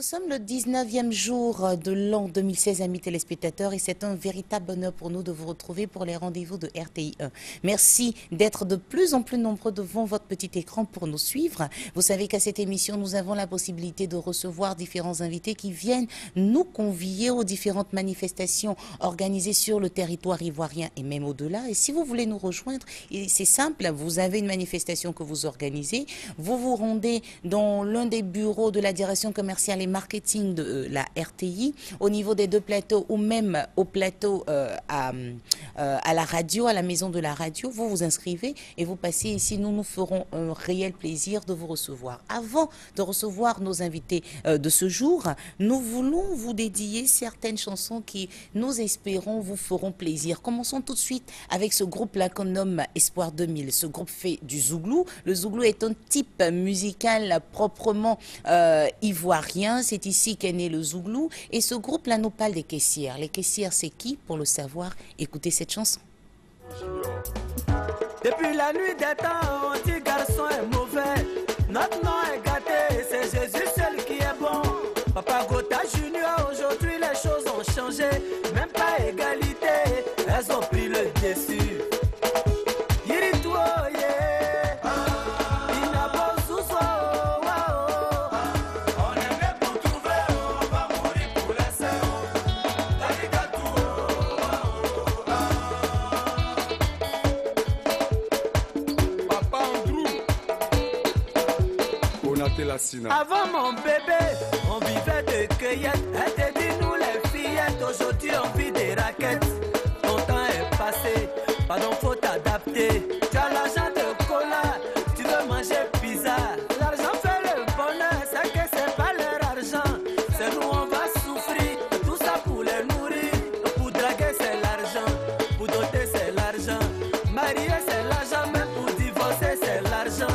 sommes le 19e jour de l'an 2016, amis téléspectateurs, et c'est un véritable bonheur pour nous de vous retrouver pour les rendez-vous de RTI 1. Merci d'être de plus en plus nombreux devant votre petit écran pour nous suivre. Vous savez qu'à cette émission, nous avons la possibilité de recevoir différents invités qui viennent nous convier aux différentes manifestations organisées sur le territoire ivoirien et même au-delà. Et si vous voulez nous rejoindre, c'est simple, vous avez une manifestation que vous organisez, vous vous rendez dans l'un des bureaux de la direction commerciale et marketing de la RTI, au niveau des deux plateaux ou même au plateau à la radio, à la maison de la radio, vous vous inscrivez et vous passez ici. Nous nous ferons un réel plaisir de vous recevoir. Avant de recevoir nos invités de ce jour, nous voulons vous dédier certaines chansons qui, nous espérons, vous feront plaisir. Commençons tout de suite avec ce groupe-là qu'on nomme Espoir 2000. Ce groupe fait du zouglou. Le zouglou est un type musical proprement ivoirien. C'est ici qu'est né le zouglou. Et ce groupe-là nous parle des caissières. Les caissières, c'est qui? Pour le savoir, écoutez cette chanson. Depuis la nuit des temps, un petit garçon est mauvais. Notre nom est gâté, c'est Jésus seul qui est bon. Papa Gota Junior, aujourd'hui les choses ont changé. Même pas égalité, elles ont pris le dessus. Avant mon bébé, on vivait de cueillettes. Elle te dit nous les fillettes, aujourd'hui on vit des raquettes. Ton temps est passé, pardon faut t'adapter. Tu as l'argent de cola, tu veux manger pizza. L'argent fait le bonheur, c'est que c'est pas leur argent. C'est nous on va souffrir, tout ça pour les nourrir. Pour draguer c'est l'argent, pour doter c'est l'argent. Marier c'est l'argent, même pour divorcer c'est l'argent.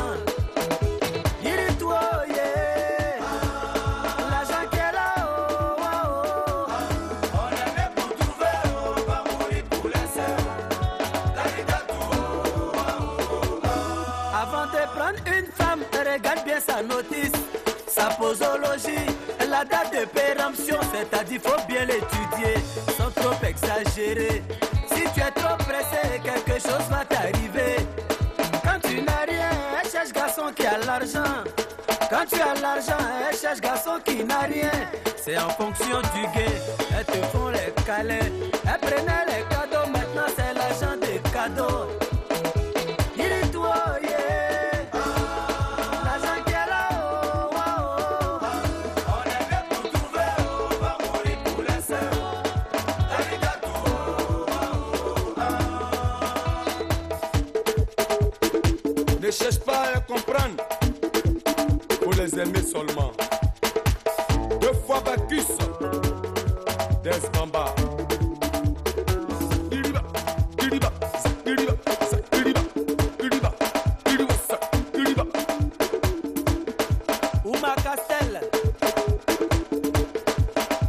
Regarde bien sa notice, sa posologie, la date de péremption, c'est-à-dire faut bien l'étudier, sans trop exagérer. Si tu es trop pressé, quelque chose va t'arriver. Quand tu n'as rien, elle cherche garçon qui a l'argent. Quand tu as l'argent, elle cherche garçon qui n'a rien. C'est en fonction du guet, elles te font les câlins. Elles prenaient les cadeaux, maintenant c'est l'argent des cadeaux. Ne cherche pas à comprendre, pour les aimer seulement. Deux fois Bacchus, Desbamba. Ouma Castel,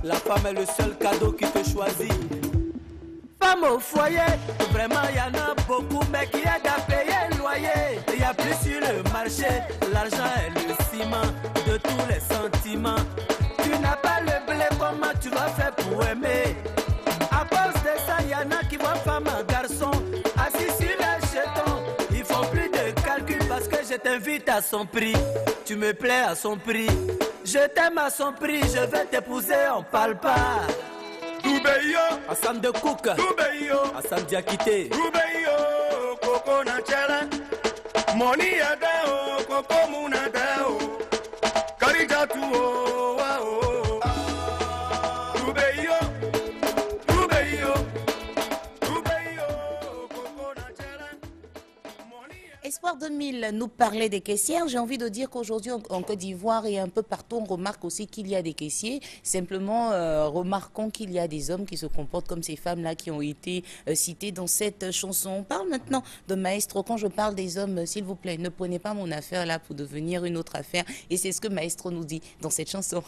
la femme est le seul cadeau qui te choisit. Femme au foyer, vraiment y en a beaucoup, mais qui aident à payer le loyer. Il y a plus sur le marché, l'argent est le ciment de tous les sentiments. Tu n'as pas le blé, comment tu vas faire pour aimer? À cause de ça, y en a qui voient femme en garçon, assis sur les jetons. Ils font plus de calcul parce que je t'invite à son prix. Tu me plais à son prix, je t'aime à son prix, je vais t'épouser, on parle pas. Doubeyo, Assam de Cook, Doubeyo, Assam Diakité, Doubeyo, Coco Nachela, Moni Adao, Coco Munadao, Karijatu, Doubeyo, Doubeyo, Doubeyo, Coco Nachela, Espoir 2000 nous parlait des caissières. J'ai envie de dire qu'aujourd'hui en Côte d'Ivoire et un peu partout, on remarque aussi qu'il y a des caissiers. Simplement, remarquons qu'il y a des hommes qui se comportent comme ces femmes-là qui ont été citées dans cette chanson. On parle maintenant de Maestro. Quand je parle des hommes, s'il vous plaît, ne prenez pas mon affaire là pour devenir une autre affaire. Et c'est ce que Maestro nous dit dans cette chanson.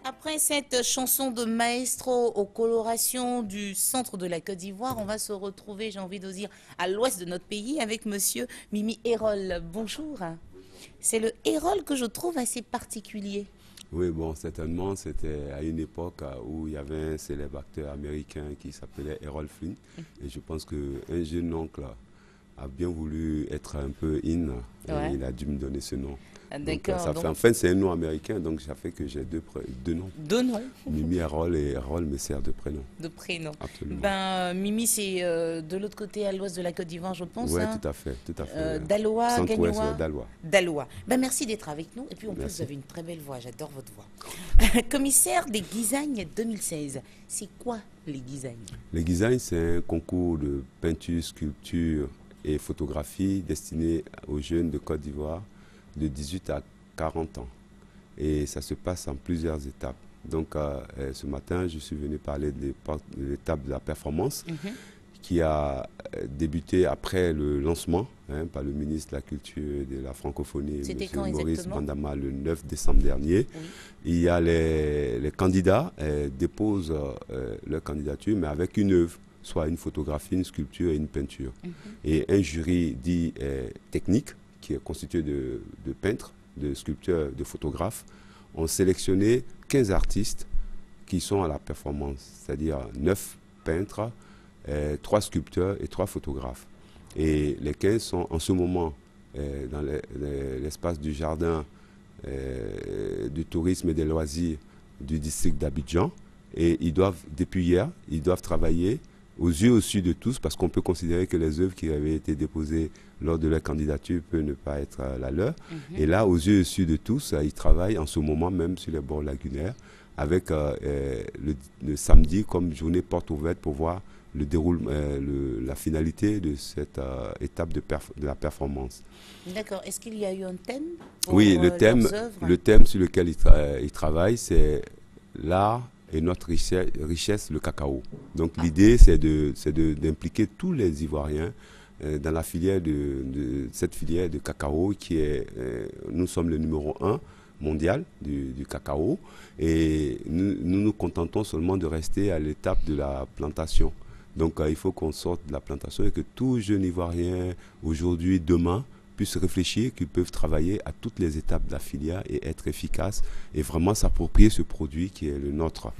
Après cette chanson de maestro aux colorations du centre de la Côte d'Ivoire, on va se retrouver, j'ai envie de dire, à l'ouest de notre pays avec monsieur Mimi Erol. Bonjour. C'est le Erol que je trouve assez particulier. Oui, bon, certainement, c'était à une époque où il y avait un célèbre acteur américain qui s'appelait Errol Flynn. Et je pense qu'un jeune oncle a bien voulu être un peu in, et il a dû me donner ce nom. D'accord. Enfin, c'est un nom américain, donc ça fait que j'ai deux noms. Deux noms. Mimi Errol, et Errol me sert de prénom. De prénom. Absolument. Ben, Mimi, c'est de l'autre côté, à l'ouest de la Côte d'Ivoire, je pense. Oui, hein. tout à fait. Daloa, Gagnoa. Daloa. Ben, merci d'être avec nous. Et puis, en plus, vous avez une très belle voix. J'adore votre voix. Commissaire des Guisagnes 2016. C'est quoi les Guisagnes? Les Guisagnes, c'est un concours de peinture, sculpture et photographie destiné aux jeunes de Côte d'Ivoire de 18 à 40 ans. Et ça se passe en plusieurs étapes. Donc, ce matin, je suis venu parler de l'étape de la performance qui a débuté après le lancement par le ministre de la Culture et de la Francophonie, M. Maurice Bandama, le 9 décembre dernier. Oui. Il y a les candidats déposent leur candidature, mais avec une œuvre, soit une photographie, une sculpture et une peinture. Et un jury dit technique, qui est constitué de peintres, de sculpteurs, de photographes, ont sélectionné 15 artistes qui sont à la performance, c'est-à-dire 9 peintres, 3 sculpteurs et 3 photographes. Et les 15 sont en ce moment dans l'espace du jardin du tourisme et des loisirs du district d'Abidjan. Et ils doivent, depuis hier, ils doivent travailler aux yeux au-dessus de tous, parce qu'on peut considérer que les œuvres qui avaient été déposées lors de leur candidature peuvent ne pas être la leur. Et là, aux yeux au-dessus de tous, ils travaillent en ce moment même sur les bords lagunaires, avec le samedi comme journée porte ouverte pour voir le déroulement, la finalité de cette étape de la performance. D'accord. Est-ce qu'il y a eu un thème pour Oui, le thème sur lequel ils travaillent, c'est l'art et notre richesse, le cacao. Donc l'idée, c'est d'impliquer tous les Ivoiriens dans la filière cette filière de cacao qui est, nous sommes le numéro 1 mondial du cacao. Et nous nous contentons seulement de rester à l'étape de la plantation. Donc il faut qu'on sorte de la plantation et que tout jeune Ivoirien, aujourd'hui, demain, puissent réfléchir qu'ils peuvent travailler à toutes les étapes de la filière et être efficaces et vraiment s'approprier ce produit qui est le nôtre.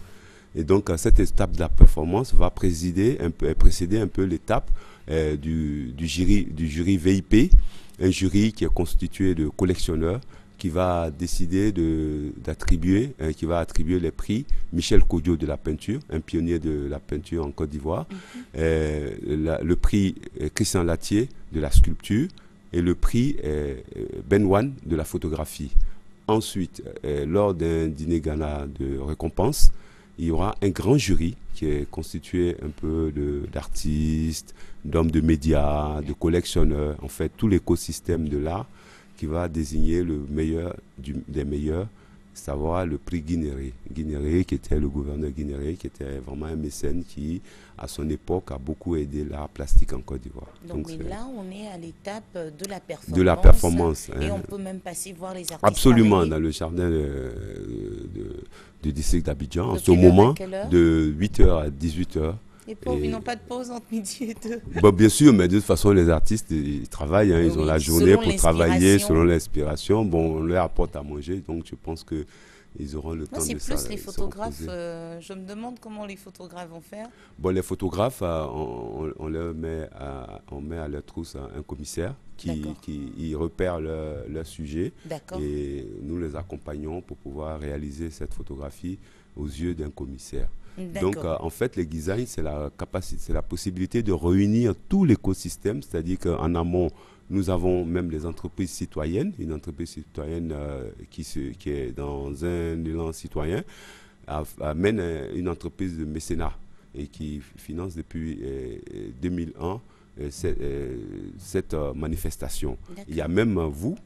Et donc cette étape de la performance va précéder un peu l'étape du jury VIP, un jury qui est constitué de collectionneurs qui va décider d'attribuer les prix Michel Kodjo de la peinture, un pionnier de la peinture en Côte d'Ivoire, le prix Christian Latier de la sculpture, et le prix Benwan de la photographie. Ensuite, lors d'un dîner gala de récompense, il y aura un grand jury qui est constitué un peu d'artistes, d'hommes de médias, de collectionneurs, en fait tout l'écosystème de l'art qui va désigner le meilleur des meilleurs, savoir le prix Guinéré. Guinéré, qui était le gouverneur Guinéré, qui était vraiment un mécène qui, à son époque, a beaucoup aidé l'art plastique en Côte d'Ivoire. Donc mais là, on est à l'étape de la performance. De la performance. Et on peut même passer voir les artistes. Absolument, dans le jardin du district d'Abidjan, en ce moment, de 8h à 18h. Les pauvres, ils n'ont pas de pause entre midi et 2. Bon, bien sûr, mais de toute façon, les artistes, ils travaillent, hein, ils ont la journée pour travailler selon l'inspiration. Bon, on leur apporte à manger, donc je pense qu'ils auront le temps de ça. C'est plus les photographes. Je me demande comment les photographes vont faire. Bon, les photographes, on met à leur trousse un commissaire qui repère leur sujet. Et nous les accompagnons pour pouvoir réaliser cette photographie aux yeux d'un commissaire. Donc, en fait, les designs, c'est la possibilité de réunir tout l'écosystème, c'est-à-dire qu'en amont, nous avons même les entreprises citoyennes, une entreprise citoyenne qui est dans un élan citoyen, amène une entreprise de mécénat et qui finance depuis 2001 cette manifestation. Il y a même vous,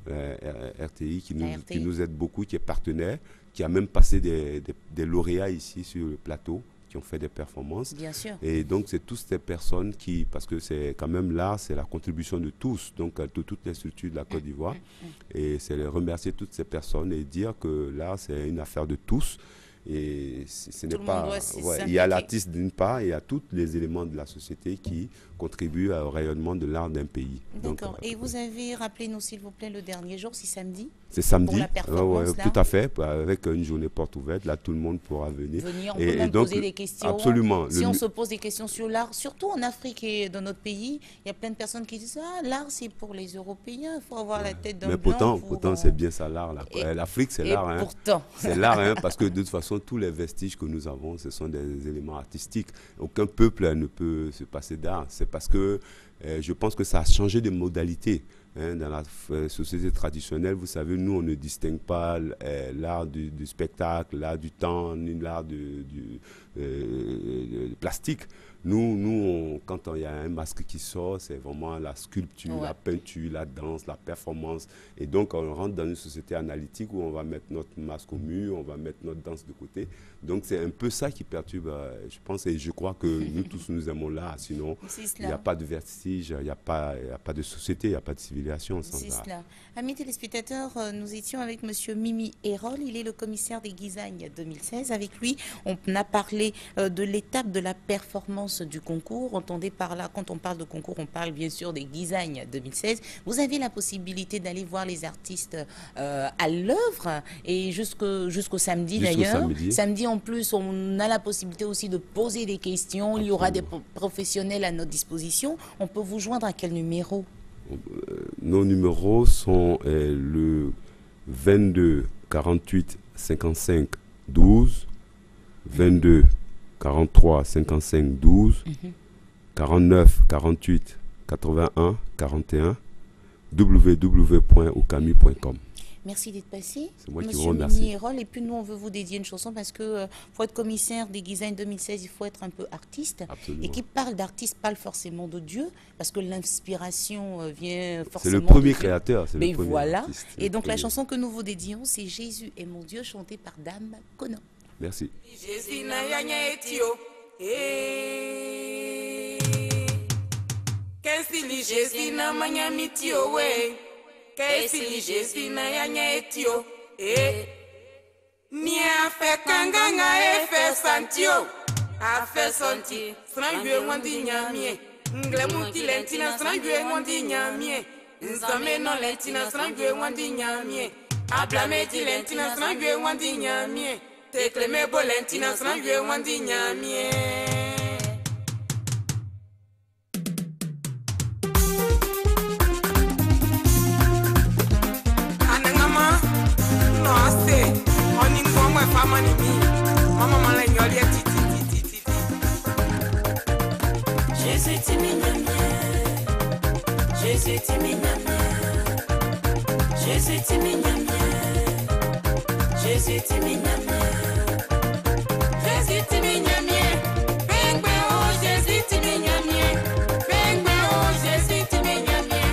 RTI, qui nous aide beaucoup, qui est partenaire, qui a même passé des lauréats ici sur le plateau, qui ont fait des performances. Bien sûr. Et donc, c'est toutes ces personnes qui, parce que c'est quand même l'art, c'est la contribution de tous, donc de toutes les structures de la Côte d'Ivoire. Et c'est remercier toutes ces personnes et dire que l'art, c'est une affaire de tous. Et ce n'est pas. Il y a l'artiste d'une part et il y a tous les éléments de la société qui contribuent au rayonnement de l'art d'un pays. D'accord. Et vous avez, rappelez-nous s'il vous plaît, le dernier jour, c'est samedi? C'est samedi, pour la performance, tout à fait, avec une journée porte ouverte. Là, tout le monde pourra venir. On peut même poser des questions. Absolument. Si on se pose des questions sur l'art, surtout en Afrique et dans notre pays, il y a plein de personnes qui disent « Ah, l'art, c'est pour les Européens, il faut avoir la tête d'un blanc. » Mais pourtant c'est bien ça, l'art. L'Afrique, c'est l'art. Pourtant. C'est l'art, parce que de toute façon, tous les vestiges que nous avons, ce sont des éléments artistiques. Aucun peuple ne peut se passer d'art. C'est parce que je pense que ça a changé de modalité. Dans la société traditionnelle, vous savez, nous, on ne distingue pas l'art du spectacle, l'art du temps, ni l'art du plastique. Nous, quand il y a un masque qui sort, c'est vraiment la sculpture, la peinture, la danse, la performance. Et donc, on rentre dans une société analytique où on va mettre notre masque au mur, on va mettre notre danse de côté. Donc, c'est un peu ça qui perturbe, je pense, et je crois que nous tous, nous aimons l'art. Sinon, il n'y a pas de vertige, il n'y a pas de société, il n'y a pas de civilisation sans art. Cela. Amis téléspectateurs, nous étions avec M. Mimi Hérol, il est le commissaire des Guisagnes 2016. Avec lui, on a parlé de l'étape de la performance du concours. Entendez par là, quand on parle de concours, on parle bien sûr des Guisagnes 2016. Vous avez la possibilité d'aller voir les artistes à l'œuvre et jusqu'au samedi d'ailleurs. Samedi en plus, on a la possibilité aussi de poser des questions. Il y aura des professionnels à notre disposition. On peut vous joindre à quel numéro? Nos numéros sont le 22 48 55 12, 22 43 55 12, 49 48 81 41, www.okami.com. Merci d'être passé, Monsieur Mimi Hérol. Et puis nous, on veut vous dédier une chanson parce que pour être commissaire des Guisagnes 2016, il faut être un peu artiste. Absolument. Et qui parle d'artiste parle forcément de Dieu parce que l'inspiration vient forcément. C'est le premier créateur. Mais voilà. Artiste, et donc la chanson que nous vous dédions, c'est Jésus est mon Dieu, chantée par Dame Conan. Merci. Jésus n'a rien etio. Qu'est-ce Jésus n'a rien etio, ouais. Qu'est-ce Jésus n'a rien etio. Ni a fait kanganga e fait santio. A fait senti, strangwe wandi nyamie. Ngle muti lentina strangwe wandi nyamie. Nzame no lentina strangwe wandi nyamie. Ablame ti lentina strangwe wandi nyamie. Tekleme bo lentina strangwe wandi nyamie. Anangama no ase. Oni ngomwe fama ni mi. Mama mala nyoli ti. Jésus timinyamie. Jésus timinyamie. Jésus timinyamie. Jésus timinyamie. Jésus timinyamie. Bengbe oh Jésus timinyamie. Bengbe oh Jésus timinyamie.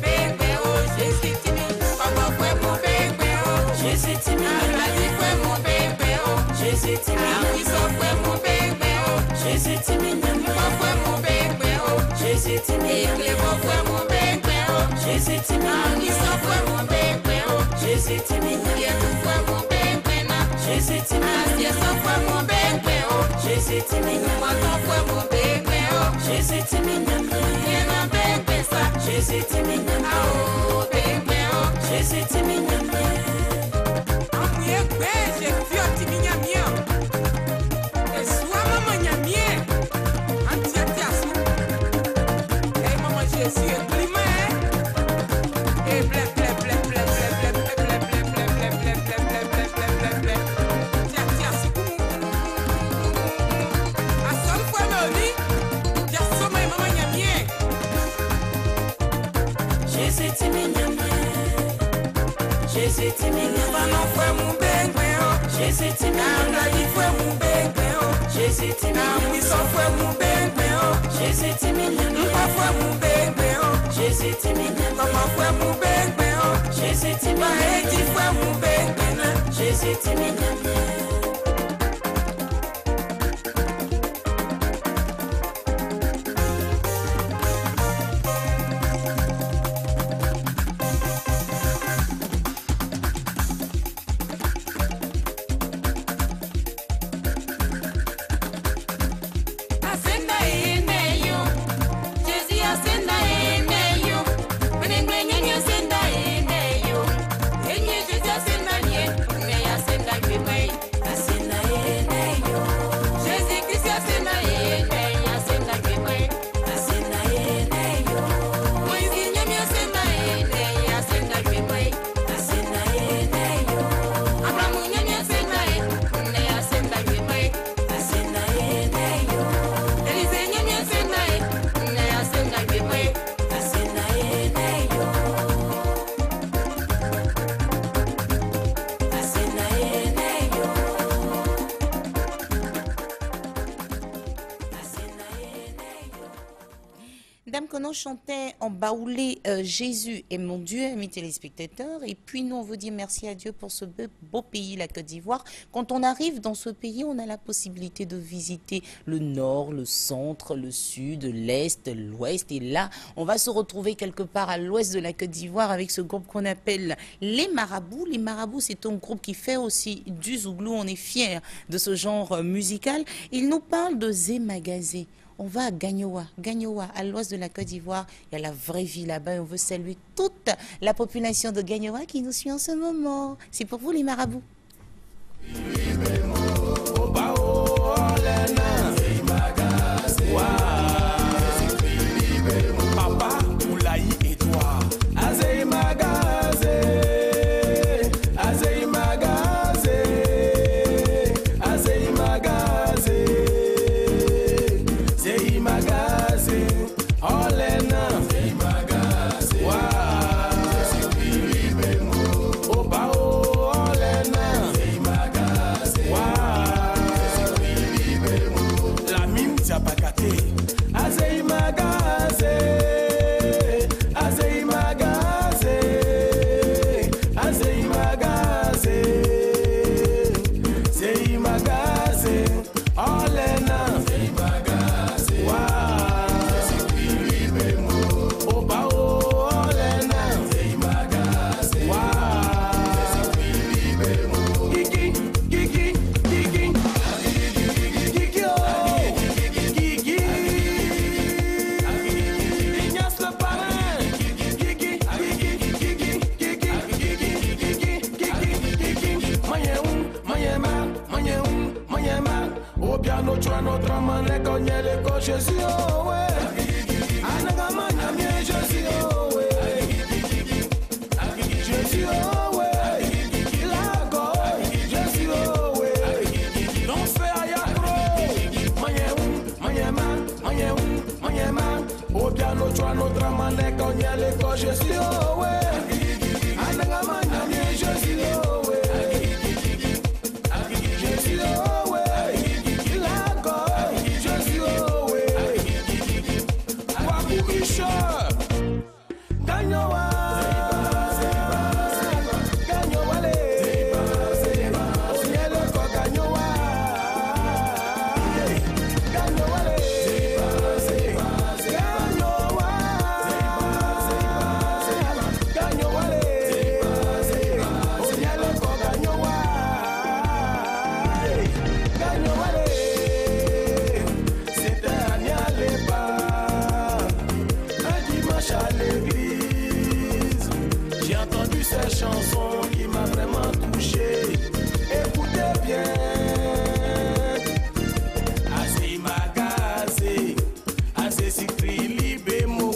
Bengbe oh Jésus timinyamie. Papa fue mon bengbe oh Jésus timinyamie. Aladi fue mon bengbe oh Jésus timinyamie. Awiso fue mon bengbe oh Jésus timinyamie. Papa fue mon bengbe oh Jésus timinyamie. Clévo fue mon bengbe oh Jésus timinyamie. Awiso fue mon bengbe oh Jésus timinyamie. Yetu fue mon bengbe na Jésus timinyamie. Asieso fue mon bengbe oh Jésus timinyamie. Moto fue mon bengbe oh Jésus timinyamie. Yena bengbe sa Jésus timinyamie. Ah oh bengbe oh Jésus timinyamie. Amuye gbe je fio timinyamie. Eswa mama nyamie. Antiatiasu. Hey mama Jésus est climat. Et blé blé blé blé blé blé blé blé blé blé blé blé blé blé blé blé blé. Tiatiasu. Asom fue moni. Tiasu mama nyamie. Jésus timinyamie. Jésus timinyamie. Manon fue mon bengbe oh Jésus timinyamie. Amladi fue mon bengbe oh Jésus timinyamie. Amwiso fue mon bengbe oh Jésus timinyamie. Mpa fue mon bengbe oh Jésus timinyamie. Mama fue mon bengbe oh Jésus timinyamie. Maheti fue mon bengbe na Jésus timinyamie. Asenda ene yo, Jésus asenda ene yo, menengwe nyenye asenda ene yo, enye Jésus asenda nye, me asenda kwe, asenda ene yo, Jésus Christ asenda ene, asenda kwe, asenda ene yo, Moïse nyame asenda ene, asenda kwe, asenda ene yo, Abraham nyame asenda ene, asenda kwe, asenda ene yo. Elise nyame asenda ene, asenda kwe, asenda ene yo, asenda ene yo, asenda ene yo. Dame Kono chantait en baoulé Jésus est mon Dieu, amis téléspectateurs. Et puis nous, on veut dire merci à Dieu pour ce beau pays, la Côte d'Ivoire. Quand on arrive dans ce pays, on a la possibilité de visiter le nord, le centre, le sud, l'est, l'ouest. Et là, on va se retrouver quelque part à l'ouest de la Côte d'Ivoire avec ce groupe qu'on appelle les Marabouts. Les Marabouts, c'est un groupe qui fait aussi du zouglou. On est fiers de ce genre musical. Il nous parle de Zemagazé. On va à Gagnoa, à l'ouest de la Côte d'Ivoire. Il y a la vraie vie là-bas et on veut saluer toute la population de Gagnoa qui nous suit en ce moment. C'est pour vous les Marabouts. Papa Moulaï Edouard. Azei Magazé. Azei Magazé. Azei Magazé. Zei Magazé. Olena. Zei Magazé. Oba o Olena. je suis oh ouais. Anagama nyamie, je suis oh ouais. Je suis oh ouais. Lago, je suis oh ouais. Non fait ayakro. Manyema, au piano, tu as notre mané, quand il y a l'école, je suis oh ouais. Anagama nyamie, je suis oh ouais. Je suis oh ouais. Lago, je suis oh ouais. Wabu Isha, Ganyowa. J'ai entendu cette chanson qui m'a vraiment touché. Écoutez bien. Assez magazé, assez sikri libemo.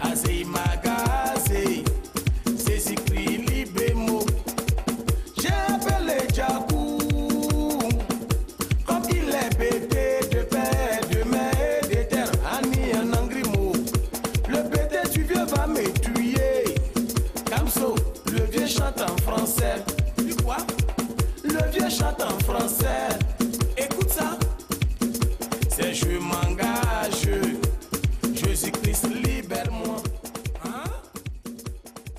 Assez magazé, c'est sikri libemo. J'ai appelé Djakou, comme il est pété de père, de mère et de terre, Annie en angrimo. Le pété du vieux va me tuer. Kamso, le vieux chante en français. Tu quoi? Le vieux chante en français. Écoute ça. C'est je m'engage. Jésus-Christ libère-moi. Hein?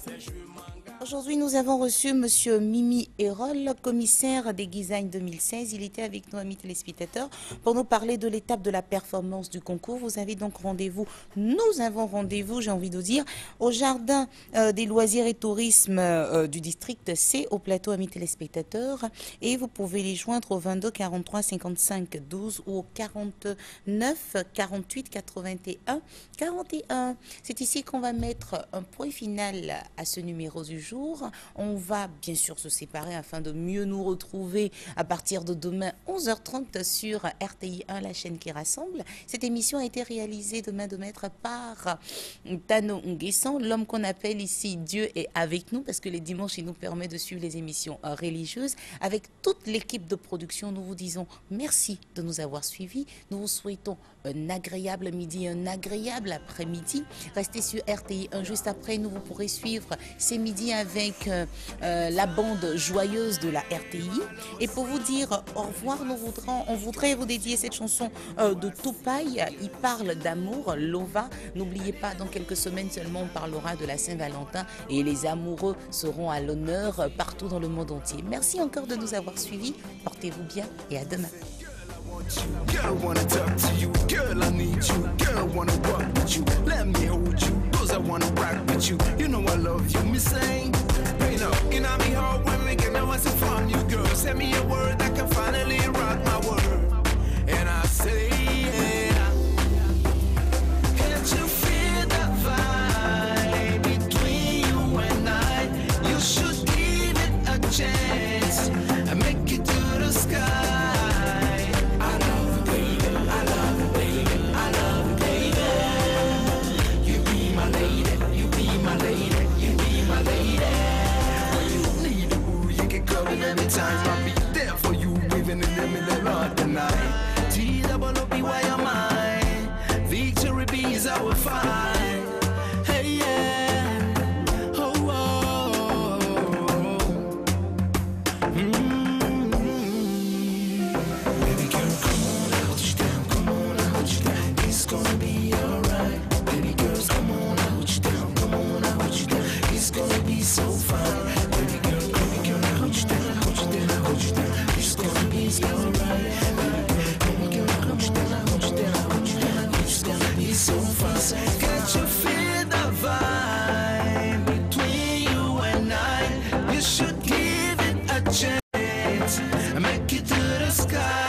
C'est je m'engage. Aujourd'hui, nous avons reçu Monsieur Mimi Hérol, commissaire des Guisaignes 2016. Il était avec nous, amis téléspectateurs, pour nous parler de l'étape de la performance du concours. Vous avez donc rendez-vous, nous avons rendez-vous, j'ai envie de dire, au jardin des loisirs et tourisme du district C, au plateau, amis téléspectateurs. Et vous pouvez les joindre au 22 43 55 12 ou au 49 48 81 41. C'est ici qu'on va mettre un point final à ce numéro du jour. On va bien sûr se séparer afin de mieux nous retrouver à partir de demain 11h30 sur RTI 1, la chaîne qui rassemble. Cette émission a été réalisée de main de maître par Tano Nguessan, l'homme qu'on appelle ici Dieu est avec nous, parce que les dimanches il nous permet de suivre les émissions religieuses. Avec toute l'équipe de production, nous vous disons merci de nous avoir suivis. Nous vous souhaitons un agréable midi, un agréable après-midi. Restez sur RTI 1. Juste après, nous vous pourrez suivre ces midis avec la bande joyeuse de la RTI. Et pour vous dire au revoir, on voudrait vous dédier cette chanson de Tupac. Il parle d'amour, Lova. N'oubliez pas, dans quelques semaines seulement, on parlera de la Saint-Valentin et les amoureux seront à l'honneur partout dans le monde entier. Merci encore de nous avoir suivis. Portez-vous bien et à demain. Girl, wanna talk to you. Girl, I need you. Girl, wanna walk with you. Let me hold you. Cause I wanna rock with you. You know I love you, me saying. You know, me heart when we get no answer from you, girl. Send me a word that can finally rock my world. And I say, yeah. Can't you feel that vibe between you and I? You should give it a chance and make it to the sky. Anytime I'll be there for you, even in the middle of the night. T-double-O-B-Y am I. Victory B is our fight. Hey, yeah. Oh, oh, oh. Baby girl, come on, I'll hold you down. Come on, I'll hold you down. It's gonna be alright. Baby girls, come on, I'll hold you down. Come on, I'll hold you down. It's gonna be so fun. Baby girl, I'll hold you down. It's gonna be alright. It's gonna be so fun. Can't you feel the vibe between you and I? You should give it a chance and make it to the sky.